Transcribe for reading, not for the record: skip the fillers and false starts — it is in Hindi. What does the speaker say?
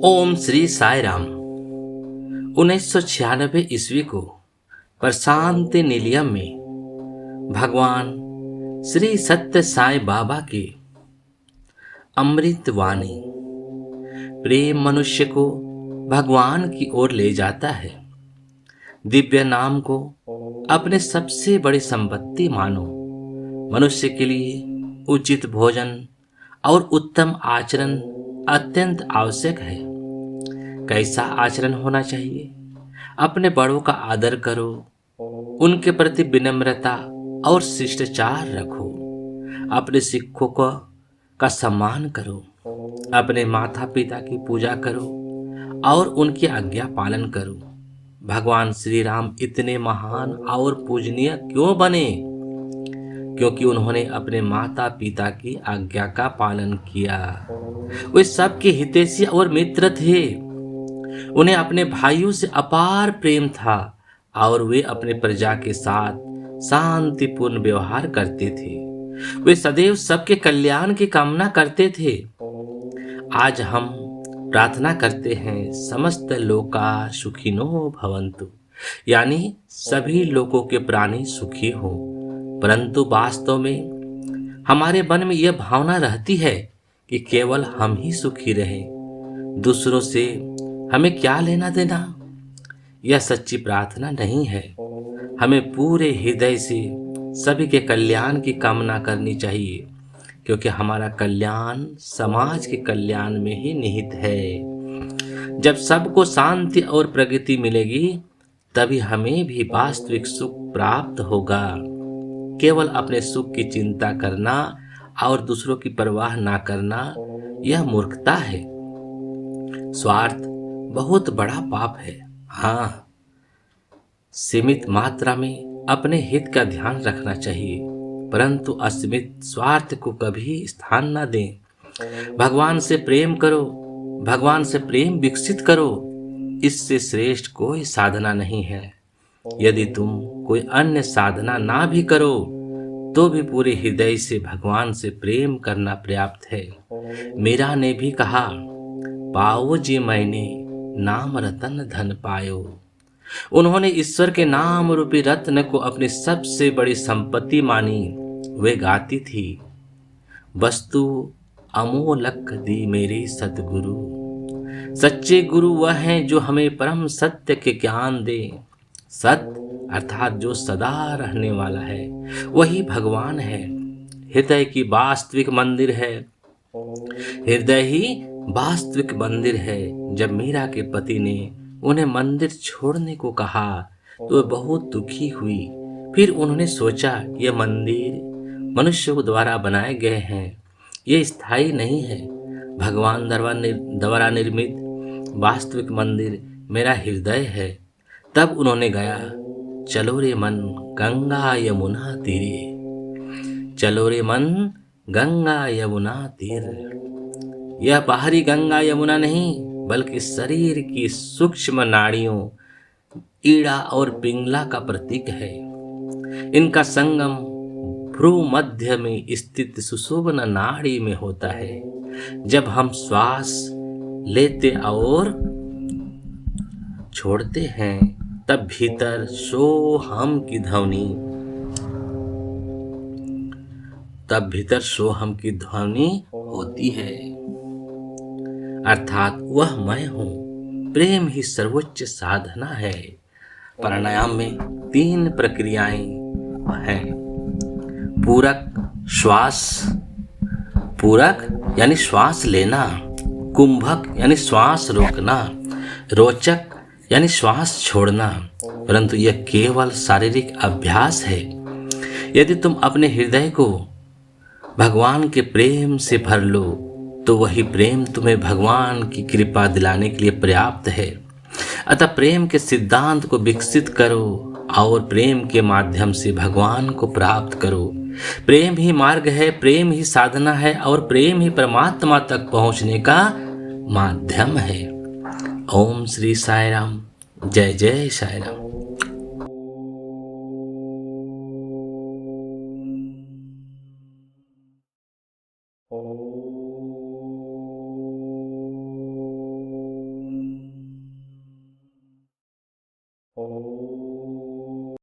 ओम श्री साई राम। 1996 ईस्वी को प्रशांति निलयम में भगवान श्री सत्य साई बाबा की अमृत वाणी प्रेम मनुष्य को भगवान की ओर ले जाता है। दिव्य नाम को अपने सबसे बड़ी संपत्ति मानो। मनुष्य के लिए उचित भोजन और उत्तम आचरण अत्यंत आवश्यक है। कैसा आचरण होना चाहिए? अपने बड़ों का आदर करो, उनके प्रति विनम्रता और शिष्टाचार रखो, अपने शिक्षकों का सम्मान करो, अपने माता पिता की पूजा करो और उनकी आज्ञा पालन करो। भगवान श्री राम इतने महान और पूजनीय क्यों बने? क्योंकि उन्होंने अपने माता पिता की आज्ञा का पालन किया। वे सबके हितैषी और मित्र थे। उन्हें अपने भाइयों से अपार प्रेम था और वे अपने प्रजा के साथ शांतिपूर्ण व्यवहार करते थे। वे सदैव सबके कल्याण की कामना करते थे। आज हम प्रार्थना करते हैं, समस्त लोका सुखिनो भवन्तु, यानी सभी लोगों के प्राणी सुखी हो। परंतु वास्तव में हमारे मन में यह भावना रहती है कि केवल हम ही सुखी रहें, दूसरों से हमें क्या लेना देना। यह सच्ची प्रार्थना नहीं है। हमें पूरे हृदय से सभी के कल्याण की कामना करनी चाहिए, क्योंकि हमारा कल्याण समाज के कल्याण में ही निहित है। जब सबको शांति और प्रगति मिलेगी, तभी हमें भी वास्तविक सुख प्राप्त होगा। केवल अपने सुख की चिंता करना और दूसरों की परवाह ना करना, यह मूर्खता है। स्वार्थ बहुत बड़ा पाप है। हाँ, सीमित मात्रा में अपने हित का ध्यान रखना चाहिए, परंतु असीमित स्वार्थ को कभी स्थान न दें। भगवान से प्रेम करो, भगवान से प्रेम विकसित करो। इससे श्रेष्ठ कोई साधना नहीं है। यदि तुम कोई अन्य साधना ना भी करो, तो भी पूरे हृदय से भगवान से प्रेम करना पर्याप्त है। मीरा ने भी कहा, पाओ जी मैंने नाम रतन धन पायो। उन्होंने ईश्वर के नाम रूपी रत्न को अपनी सबसे बड़ी संपत्ति मानी। वे गाती थी, वस्तु अमोलक दी मेरे सतगुरु। सच्चे गुरु वह हैं जो हमें परम सत्य के ज्ञान दे। सत्य अर्थात जो सदा रहने वाला है, वही भगवान है। हृदय की वास्तविक मंदिर है। हृदय ही वास्तविक मंदिर है। जब मीरा के पति ने उन्हें मंदिर छोड़ने को कहा, तो वे बहुत दुखी हुई। फिर उन्होंने सोचा, यह मंदिर मनुष्यों द्वारा बनाए गए हैं, ये स्थायी नहीं है। भगवान द्वारा निर्मित वास्तविक मंदिर मेरा हृदय है। तब उन्होंने गाया, चलो रे मन गंगा यमुना तीरे, चलो रे मन गंगा यमुना तीर। यह बाहरी गंगा यमुना नहीं, बल्कि शरीर की सूक्ष्म नाड़ियों ईड़ा और पिंगला का प्रतीक है। इनका संगम भ्रू मध्य में स्थित सुषुम्ना नाड़ी में होता है। जब हम श्वास लेते और छोड़ते हैं, तब भीतर सोहम की ध्वनि होती है, अर्थात वह मैं हूँ। प्रेम ही सर्वोच्च साधना है। प्राणायाम में 3 प्रक्रियाएं हैं। पूरक यानी श्वास लेना, कुंभक यानी श्वास रोकना, रोचक यानी श्वास छोड़ना। परंतु यह केवल शारीरिक अभ्यास है। यदि तुम अपने हृदय को भगवान के प्रेम से भर लो, तो वही प्रेम तुम्हें भगवान की कृपा दिलाने के लिए पर्याप्त है। अतः प्रेम के सिद्धांत को विकसित करो और प्रेम के माध्यम से भगवान को प्राप्त करो। प्रेम ही मार्ग है, प्रेम ही साधना है और प्रेम ही परमात्मा तक पहुंचने का माध्यम है। ओम श्री साई राम। जय जय साई राम।